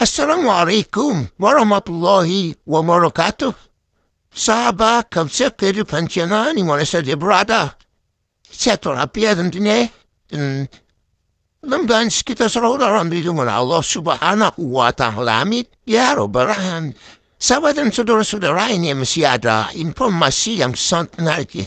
Assalamualaikum warahmatullahi wabarakatuh. Sahabat kerja kehidupan channel ni mana saja berada. Saya terapia tentunya. Dan mudah-mudahan kita saudara dengan Allah Subhanahu wa Ta'ala. Amin. Ya Rabbal Alamin. Sahabat dan saudara-saudara ini masih ada informasi yang sangat menarik.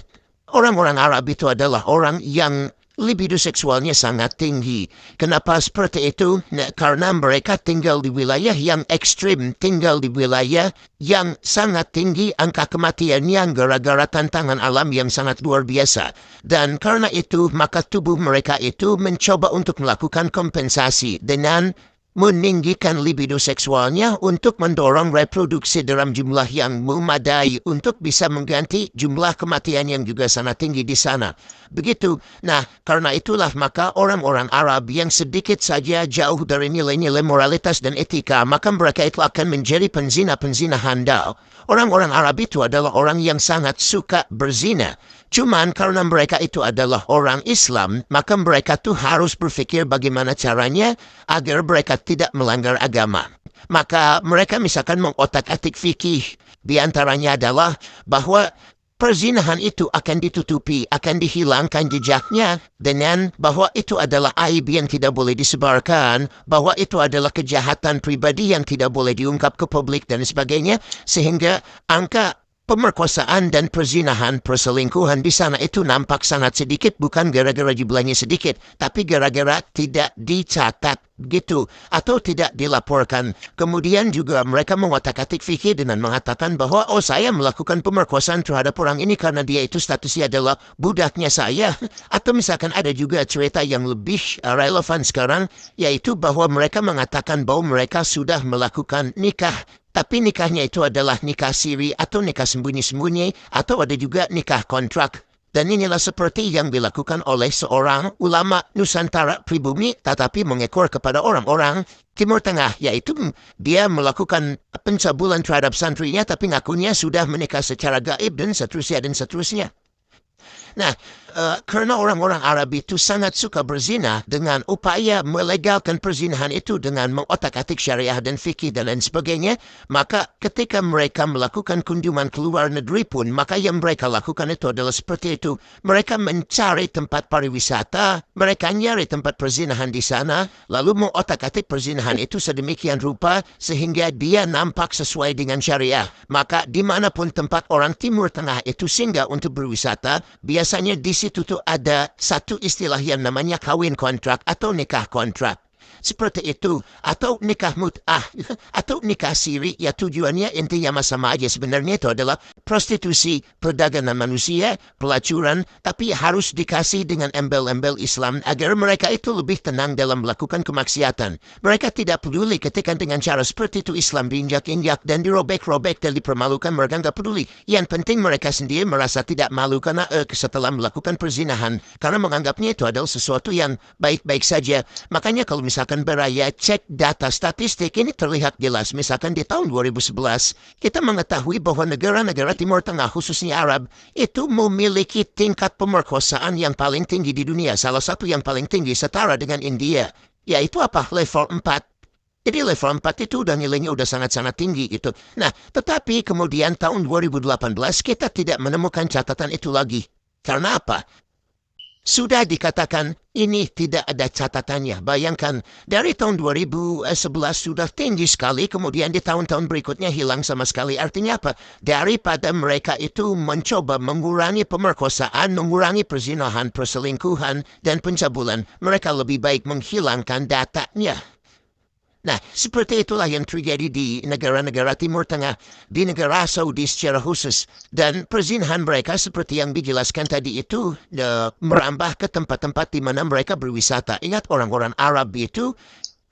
Orang-orang Arab itu adalah orang yang libido seksualnya sangat tinggi. Kenapa seperti itu? Nah, karena mereka tinggal di wilayah yang ekstrim, tinggal di wilayah yang sangat tinggi angka kematiannya gara-gara tantangan alam yang sangat luar biasa. Dan karena itu, maka tubuh mereka itu mencoba untuk melakukan kompensasi dengan meninggikan libido seksualnya untuk mendorong reproduksi dalam jumlah yang memadai untuk bisa mengganti jumlah kematian yang juga sangat tinggi di sana. Begitu. Nah, karena itulah maka orang-orang Arab yang sedikit saja jauh dari nilai-nilai moralitas dan etika, maka mereka itu akan menjadi penzina-penzina handal. Orang-orang Arab itu adalah orang yang sangat suka berzina. Cuman karena mereka itu adalah orang Islam, maka mereka tuh harus berpikir bagaimana caranya agar mereka tidak melanggar agama. Maka mereka misalkan mengotak-atik fikih. Di antaranya adalah bahwa perzinahan itu akan ditutupi, akan dihilangkan jejaknya dengan bahwa itu adalah aib yang tidak boleh disebarkan, bahwa itu adalah kejahatan pribadi yang tidak boleh diungkap ke publik dan sebagainya, sehingga angka pemerkosaan dan perzinahan, perselingkuhan di sana itu nampak sangat sedikit, bukan gara-gara jumlahnya sedikit, tapi gara-gara tidak dicatat gitu, atau tidak dilaporkan. Kemudian juga mereka mengotak-atik fikir dengan mengatakan bahwa, oh saya melakukan pemerkosaan terhadap orang ini karena dia itu statusnya adalah budaknya saya. Atau misalkan ada juga cerita yang lebih relevan sekarang, yaitu bahwa mereka mengatakan bahwa mereka sudah melakukan nikah. Tapi nikahnya itu adalah nikah siri atau nikah sembunyi-sembunyi atau ada juga nikah kontrak. Dan inilah seperti yang dilakukan oleh seorang ulama Nusantara pribumi tetapi mengekor kepada orang-orang Timur Tengah. Yaitu dia melakukan pencabulan terhadap santrinya tapi ngakunya sudah menikah secara gaib dan seterusnya dan seterusnya. Nah, karena orang-orang Arab itu sangat suka berzina dengan upaya melegalkan perzinahan itu dengan mengotak-atik syariah dan fikih dan lain sebagainya, maka ketika mereka melakukan kunjungan ke luar negeri pun, maka yang mereka lakukan itu adalah seperti itu. Mereka mencari tempat pariwisata, mereka nyari tempat perzinahan di sana, lalu mengotak-atik perzinahan itu sedemikian rupa sehingga dia nampak sesuai dengan syariah. Maka dimanapun tempat orang Timur Tengah itu singgah untuk berwisata, biasanya di situ tuh ada satu istilah yang namanya kawin kontrak atau nikah kontrak. Seperti itu. Atau nikah mut'ah. Atau nikah siri. Ya tujuannya intinya sama aja. Sebenarnya itu adalah prostitusi, perdagangan manusia, pelacuran. Tapi harus dikasih dengan embel-embel Islam agar mereka itu lebih tenang dalam melakukan kemaksiatan. Mereka tidak peduli ketika dengan cara seperti itu Islam diinjak-injak dan dirobek-robek dan dipermalukan. Mereka nggak peduli. Yang penting mereka sendiri merasa tidak malu karena setelah melakukan perzinahan. Karena menganggapnya itu adalah sesuatu yang baik-baik saja. Makanya kalau misalkan beraya cek data statistik ini terlihat jelas. Misalkan di tahun 2011 kita mengetahui bahwa negara-negara Timur Tengah khususnya Arab itu memiliki tingkat pemerkosaan yang paling tinggi di dunia. Salah satu yang paling tinggi setara dengan India. Yaitu apa? Level 4. Jadi level 4 itu udah nilainya udah sangat-sangat tinggi gitu. Nah, tetapi kemudian tahun 2018 kita tidak menemukan catatan itu lagi. Karena apa? Sudah dikatakan ini tidak ada catatannya. Bayangkan dari tahun 2011 sudah tinggi sekali, kemudian di tahun-tahun berikutnya hilang sama sekali. Artinya apa? Daripada mereka itu mencoba mengurangi pemerkosaan, mengurangi perzinahan, perselingkuhan, dan pencabulan, mereka lebih baik menghilangkan datanya. Nah, seperti itulah yang terjadi di negara-negara Timur Tengah, di negara Saudi secara khusus. Dan perzinahan mereka seperti yang dijelaskan tadi itu merambah ke tempat-tempat di mana mereka berwisata. Ingat orang-orang Arab itu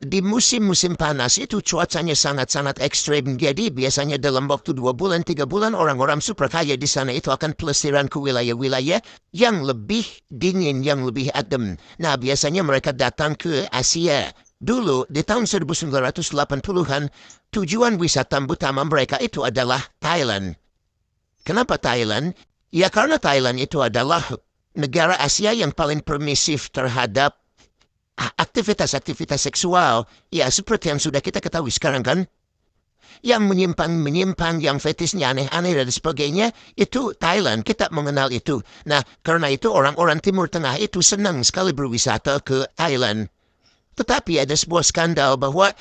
di musim-musim panas itu cuacanya sangat-sangat ekstrem. Jadi biasanya dalam waktu 2 bulan, 3 bulan orang-orang super kaya di sana itu akan pelesiran ke wilayah-wilayah yang lebih dingin, yang lebih adem. Nah, biasanya mereka datang ke Asia. Dulu, di tahun 1980-an, tujuan wisata utama mereka itu adalah Thailand. Kenapa Thailand? Ya karena Thailand itu adalah negara Asia yang paling permisif terhadap aktivitas-aktivitas seksual, ya seperti yang sudah kita ketahui sekarang kan, yang menyimpan yang fetisnya aneh-aneh dan sebagainya, itu Thailand, kita mengenal itu. Nah, karena itu orang-orang Timur Tengah itu senang sekali berwisata ke Thailand. Tetapi ada sebuah skandal bahwa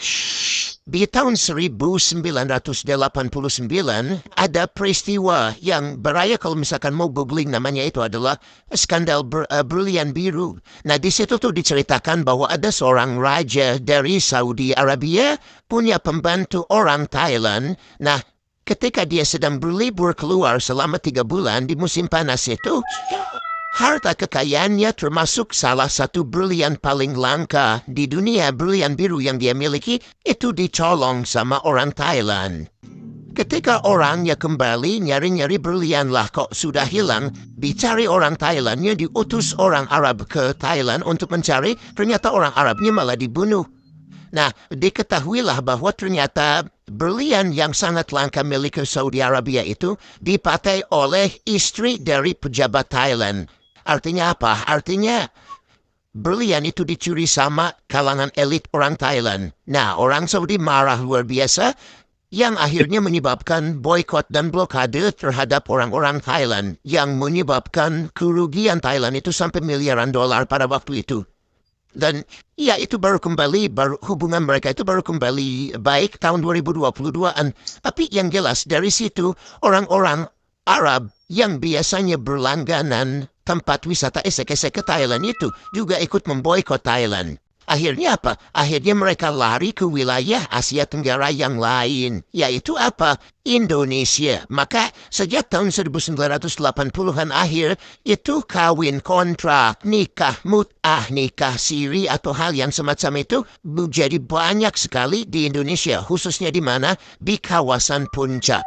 di tahun 1989 ada peristiwa yang beraya kalau misalkan mau googling namanya itu adalah skandal berlian biru. Nah di situ tuh diceritakan bahwa ada seorang raja dari Saudi Arabia punya pembantu orang Thailand. Nah ketika dia sedang berlibur keluar selama 3 bulan di musim panas itu, harta kekayaannya termasuk salah satu berlian paling langka di dunia, berlian biru yang dia miliki, itu dicolong sama orang Thailand. Ketika orangnya kembali nyari-nyari berlian lah kok sudah hilang, dicari orang Thailandnya, diutus orang Arab ke Thailand untuk mencari, ternyata orang Arabnya malah dibunuh. Nah, diketahuilah bahwa ternyata berlian yang sangat langka milik Saudi Arabia itu dipakai oleh istri dari pejabat Thailand. Artinya apa? Artinya berlian itu dicuri sama kalangan elit orang Thailand. Nah, orang Saudi marah luar biasa yang akhirnya menyebabkan boykot dan blokade terhadap orang-orang Thailand yang menyebabkan kerugian Thailand itu sampai miliaran dolar pada waktu itu. Dan ya itu baru hubungan mereka itu baru kembali baik tahun 2022-an. Tapi yang jelas dari situ orang-orang Arab yang biasanya berlangganan tempat wisata esek-esek ke Thailand itu juga ikut memboikot Thailand. Akhirnya apa? Akhirnya mereka lari ke wilayah Asia Tenggara yang lain, yaitu apa? Indonesia. Maka sejak tahun 1980-an akhir, itu kawin kontrak, nikah mut'ah, nikah siri atau hal yang semacam itu menjadi banyak sekali di Indonesia, khususnya di mana? Di kawasan Puncak.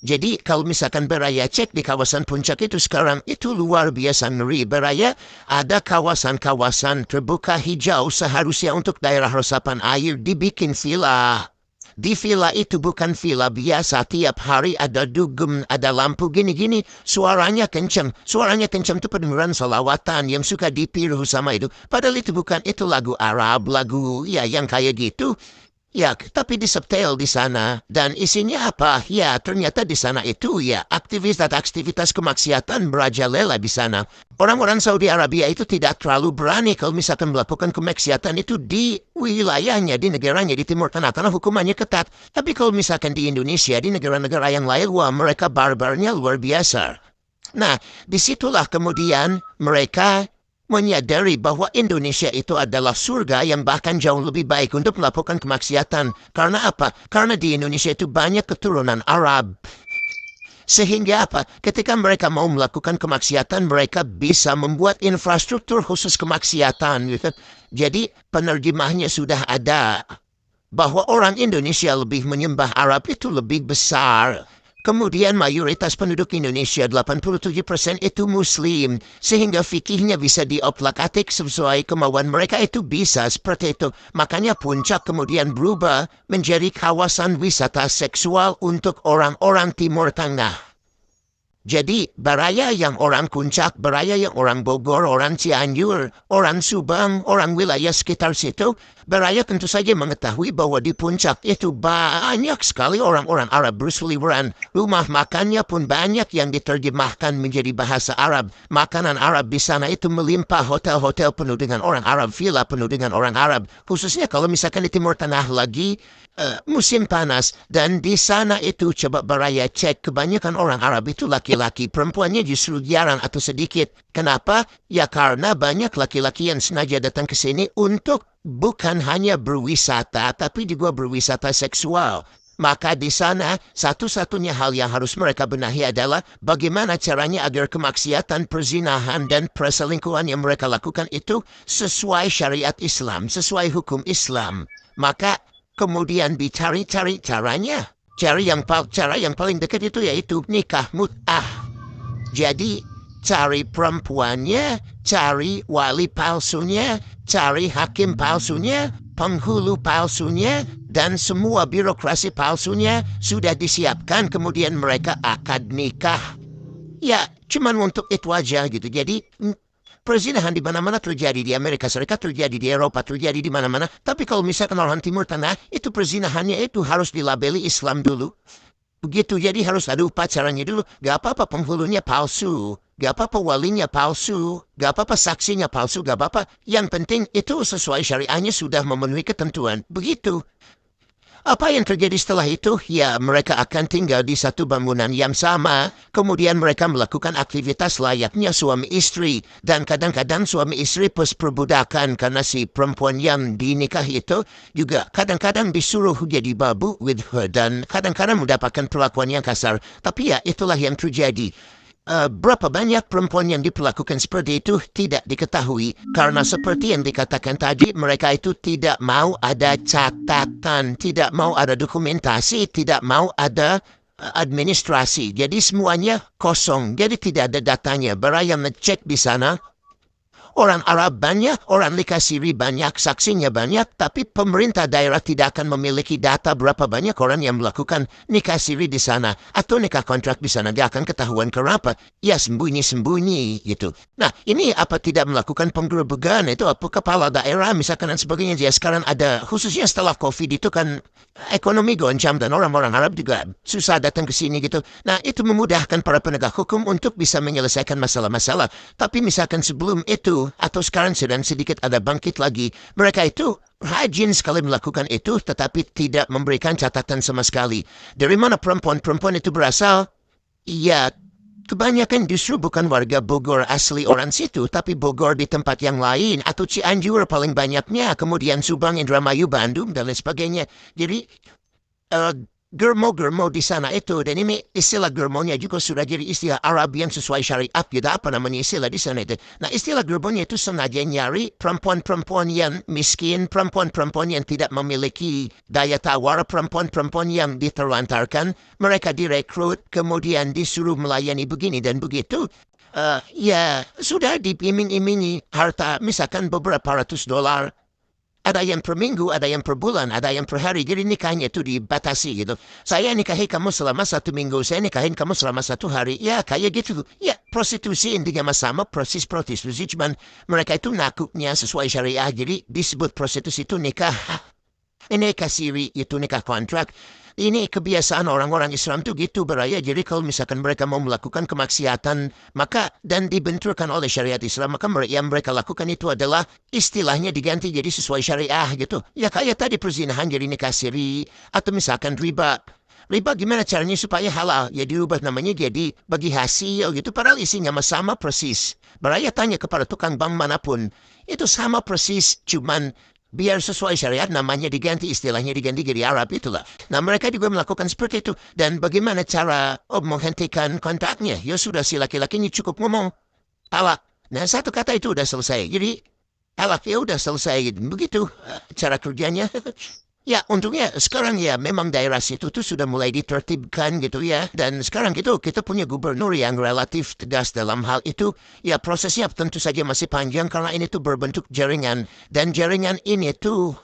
Jadi kalau misalkan Beraya cek di kawasan Puncak itu sekarang itu luar biasa ngeri. Beraya ada kawasan-kawasan terbuka hijau seharusnya untuk daerah resapan air dibikin villa. Di villa itu bukan villa biasa, tiap hari ada dugem, ada lampu gini-gini, suaranya kencang itu pendengaran salawatan yang suka ditiru sama itu. Padahal itu bukan, itu lagu Arab, lagu ya yang kayak gitu. Ya, tapi disetel di sana. Dan isinya apa? Ya, ternyata di sana itu ya aktivitas kemaksiatan merajalela di sana. Orang-orang Saudi Arabia itu tidak terlalu berani kalau misalkan melakukan kemaksiatan itu di wilayahnya, di negaranya, di Timur Tengah, karena hukumannya ketat. Tapi kalau misalkan di Indonesia, di negara-negara yang lain, wah mereka barbarnya luar biasa. Nah, disitulah kemudian mereka menyadari bahwa Indonesia itu adalah surga yang bahkan jauh lebih baik untuk melakukan kemaksiatan. Karena apa? Karena di Indonesia itu banyak keturunan Arab. Sehingga apa? Ketika mereka mau melakukan kemaksiatan, mereka bisa membuat infrastruktur khusus kemaksiatan. Gitu. Jadi penerjemahnya sudah ada. Bahwa orang Indonesia lebih menyembah Arab itu lebih besar. Kemudian mayoritas penduduk Indonesia 87% itu Muslim, sehingga fikihnya bisa dioplak-atik sesuai kemauan mereka itu bisa seperti itu. Makanya Puncak kemudian berubah menjadi kawasan wisata seksual untuk orang-orang Timur Tengah. Jadi Beraya yang orang Puncak, Beraya yang orang Bogor, orang Cianjur, orang Subang, orang wilayah sekitar situ, Beraya tentu saja mengetahui bahwa di Puncak itu banyak sekali orang-orang Arab berseliweran. Rumah makannya pun banyak yang diterjemahkan menjadi bahasa Arab. Makanan Arab di sana itu melimpah, hotel-hotel penuh dengan orang Arab, villa penuh dengan orang Arab. Khususnya kalau misalkan di Timur Tengah lagi musim panas, dan di sana itu coba Beraya cek kebanyakan orang Arab itu laki-laki, perempuannya justru jarang atau sedikit. Kenapa? Ya karena banyak laki-laki yang sengaja datang ke sini untuk bukan hanya berwisata, tapi juga berwisata seksual. Maka di sana satu-satunya hal yang harus mereka benahi adalah bagaimana caranya agar kemaksiatan, perzinahan, dan perselingkuhan yang mereka lakukan itu sesuai syariat Islam, sesuai hukum Islam. Maka kemudian dicari-cari caranya. Cara yang paling dekat itu yaitu nikah mut'ah. Jadi cari perempuannya, cari wali palsunya, cari hakim palsunya, penghulu palsunya, dan semua birokrasi palsunya sudah disiapkan. Kemudian mereka akad nikah. Ya, cuman untuk itu aja gitu. Jadi perzinahan di mana-mana terjadi, di Amerika Serikat terjadi, di Eropa terjadi, di mana-mana. Tapi kalau misalkan orang Timur Tengah, itu perzinahannya itu harus dilabeli Islam dulu. Begitu, jadi harus ada upacaranya dulu. Gak apa-apa penghulunya palsu. Gak apa-apa walinya palsu. Gak apa-apa saksinya palsu. Gak apa-apa. Yang penting itu sesuai syariahnya sudah memenuhi ketentuan. Begitu. Apa yang terjadi setelah itu? Ya, mereka akan tinggal di satu bangunan yang sama. Kemudian mereka melakukan aktivitas layaknya suami istri. Dan kadang-kadang suami istri pas perbudakan karena si perempuan yang dinikahi itu juga kadang-kadang disuruh jadi babu with her. Dan kadang-kadang mendapatkan perlakuan yang kasar. Tapi ya, itulah yang terjadi. Berapa banyak perempuan yang diperlakukan seperti itu tidak diketahui karena seperti yang dikatakan tadi mereka itu tidak mau ada catatan, tidak mau ada dokumentasi, tidak mau ada administrasi. Jadi semuanya kosong, jadi tidak ada datanya. Bara yang ngecek di sana, orang Arab banyak, orang Likasiri banyak, saksinya banyak, tapi pemerintah daerah tidak akan memiliki data berapa banyak orang yang melakukan nikah siri di sana atau nikah kontrak di sana. Dia akan ketahuan kenapa. Ya sembunyi-sembunyi gitu. Nah ini apa tidak melakukan penggerebegan itu apa kepala daerah misalkan dan sebagainya. Dia sekarang ada khususnya setelah COVID itu kan ekonomi goncang dan orang-orang Arab juga susah datang ke sini gitu. Nah itu memudahkan para penegak hukum untuk bisa menyelesaikan masalah-masalah. Tapi misalkan sebelum itu atau sekarang sedang sedikit ada bangkit lagi. Mereka itu rajin sekali melakukan itu tetapi tidak memberikan catatan sama sekali. Dari mana perempuan-perempuan itu berasal? Iya, kebanyakan justru bukan warga Bogor asli orang situ, tapi Bogor di tempat yang lain, atau Cianjur paling banyaknya, kemudian Subang, Indramayu, Bandung, dan lain sebagainya. Jadi, germo-germo di sana itu, dan ini istilah germonya juga sudah jadi istilah Arab yang sesuai syariat, gitu apa namanya istilah di sana itu. Nah istilah germonya itu sengaja nyari perempuan-perempuan yang miskin, perempuan-perempuan yang tidak memiliki daya tawar, perempuan-perempuan yang diterlantarkan, mereka direkrut, kemudian disuruh melayani begini dan begitu. Ya sudah diiming-imingi harta misalkan beberapa ratus dolar. Ada yang per minggu, ada yang per bulan, ada yang per hari. Jadi nikahnya itu dibatasi gitu. Saya nikahi kamu selama 1 minggu, saya nikahin kamu selama 1 hari. Ya kayak gitu. Ya prostitusi intinya sama proses prostitusi. Cuman mereka itu nakuknya sesuai syariah. Jadi disebut prostitusi itu nikah. Ini kasiri itu nikah kontrak. Ini kebiasaan orang-orang Islam tuh gitu beraya. Jadi kalau misalkan mereka mau melakukan kemaksiatan, maka dan dibenturkan oleh syariat Islam, maka yang mereka lakukan itu adalah istilahnya diganti jadi sesuai syariah gitu. Ya kayak tadi perzinahan jadi nikah siri, atau misalkan riba. Riba gimana caranya supaya halal? Ya diubah namanya jadi bagi hasil gitu. Padahal isinya sama persis. Beraya tanya kepada tukang bank manapun. Itu sama persis, cuman biar sesuai syariat namanya diganti, istilahnya diganti jadi Arab itulah. Nah mereka juga melakukan seperti itu. Dan bagaimana cara menghentikan kontaknya? Ya sudah si laki-lakinya cukup ngomong talak. Nah satu kata itu udah selesai. Jadi talak ya udah selesai. Begitu cara kerjanya. Ya untungnya sekarang ya memang daerah situ tuh sudah mulai ditertibkan gitu ya. Dan sekarang gitu kita punya gubernur yang relatif tegas dalam hal itu. Ya prosesnya tentu saja masih panjang karena ini tuh berbentuk jaringan. Dan jaringan ini tuh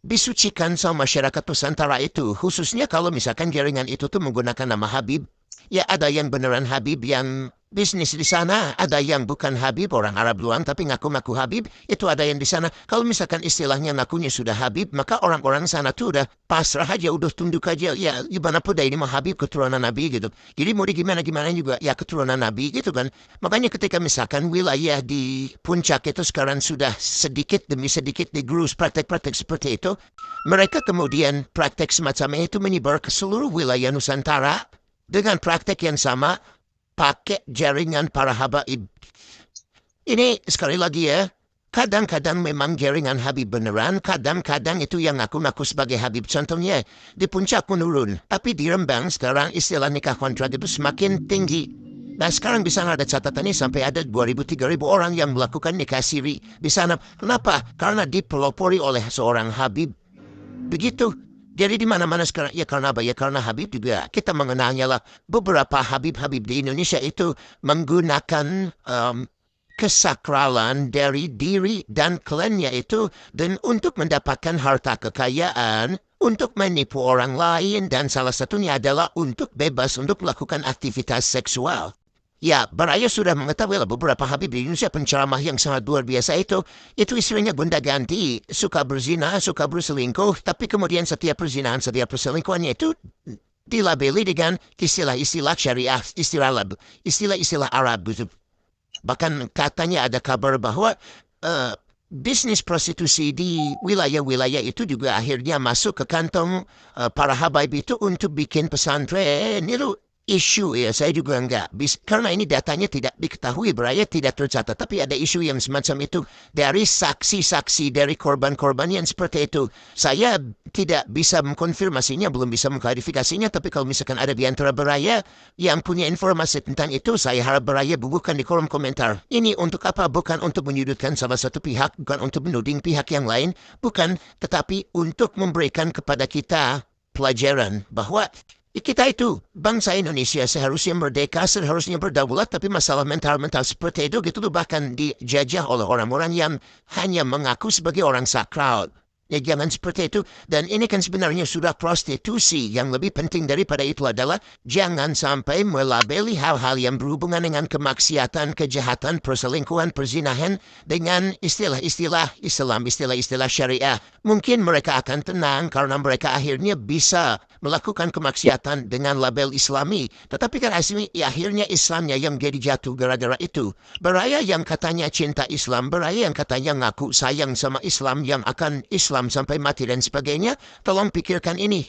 disucikan sama masyarakat Nusantara itu. Khususnya kalau misalkan jaringan itu tuh menggunakan nama Habib. Ya ada yang beneran Habib yang bisnis di sana, ada yang bukan Habib, orang Arab doang tapi ngaku-ngaku Habib, itu ada yang di sana. Kalau misalkan istilahnya ngakunya sudah Habib, maka orang-orang sana tuh udah pasrah aja, udah tunduk aja. Ya gimana pun dah ini mah Habib keturunan Nabi gitu. Jadi mau gimana-gimana juga ya keturunan Nabi gitu kan. Makanya ketika misalkan wilayah di puncak itu sekarang sudah sedikit demi sedikit digerus praktek-praktek seperti itu, mereka kemudian praktek semacam itu menyebar ke seluruh wilayah Nusantara dengan praktek yang sama, pakai jaringan para habaib. Ini sekali lagi ya, kadang-kadang memang jaringan Habib beneran, kadang-kadang itu yang ngaku-ngaku sebagai Habib. Contohnya, di puncak menurun, tapi di Rembang sekarang istilah nikah kontrak itu semakin tinggi. Nah sekarang di sana ada catatannya sampai ada 2.000-3.000 orang yang melakukan nikah siri di sana. Kenapa? Karena dipelopori oleh seorang Habib. Begitu. Jadi di mana-mana sekarang, ya karena apa? Ya karena Habib juga, kita mengenalnya lah. Beberapa Habib-Habib di Indonesia itu menggunakan kesakralan dari diri dan klannya itu dan untuk mendapatkan harta kekayaan, untuk menipu orang lain, dan salah satunya adalah untuk bebas untuk melakukan aktivitas seksual. Ya, Baraya sudah mengetahui lah beberapa Habib di Indonesia penceramah yang sangat luar biasa itu. Itu istrinya gonta ganti, suka berzina, suka berselingkuh, tapi kemudian setiap perzinahan, setiap perselingkuhannya itu dilabeli dengan istilah-istilah syariah, istilah-istilah Arab gitu. Bahkan katanya ada kabar bahwa eh, bisnis prostitusi di wilayah-wilayah itu juga akhirnya masuk ke kantong para habaib itu untuk bikin pesantren. Itu isu ya, saya juga enggak. Karena ini datanya tidak diketahui, beraya tidak tercatat. Tapi ada isu yang semacam itu dari saksi-saksi, dari korban-korban yang seperti itu. Saya tidak bisa mengkonfirmasinya, belum bisa mengklarifikasinya. Tapi kalau misalkan ada di antara beraya yang punya informasi tentang itu, saya harap beraya bubuhkan di kolom komentar. Ini untuk apa? Bukan untuk menyudutkan salah satu pihak, bukan untuk menuding pihak yang lain, bukan, tetapi untuk memberikan kepada kita pelajaran bahwa kita itu, bangsa Indonesia seharusnya merdeka, seharusnya berdaulat, tapi masalah mental-mental seperti itu gitu bahkan dijajah oleh orang-orang yang hanya mengaku sebagai orang sakral. Ya jangan seperti itu. Dan ini kan sebenarnya sudah prostitusi. Yang lebih penting daripada itu adalah jangan sampai melabeli hal-hal yang berhubungan dengan kemaksiatan, kejahatan, perselingkuhan, perzinahan dengan istilah-istilah Islam, istilah-istilah syariah. Mungkin mereka akan tenang karena mereka akhirnya bisa melakukan kemaksiatan dengan label Islami. Tetapi kan akhirnya Islamnya yang jadi jatuh gara-gara itu. Beraya yang katanya cinta Islam, beraya yang katanya ngaku sayang sama Islam yang akan Islam sampai mati dan sebagainya, tolong pikirkan ini.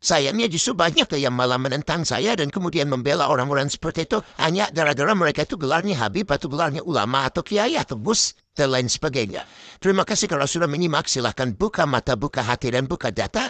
Sayangnya justru banyak yang malah menentang saya dan kemudian membela orang-orang seperti itu hanya gara-gara mereka itu gelarnya Habib atau gelarnya ulama atau kiai atau bus dan lain sebagainya. Terima kasih kalau sudah menyimak. Silahkan buka mata, buka hati, dan buka data.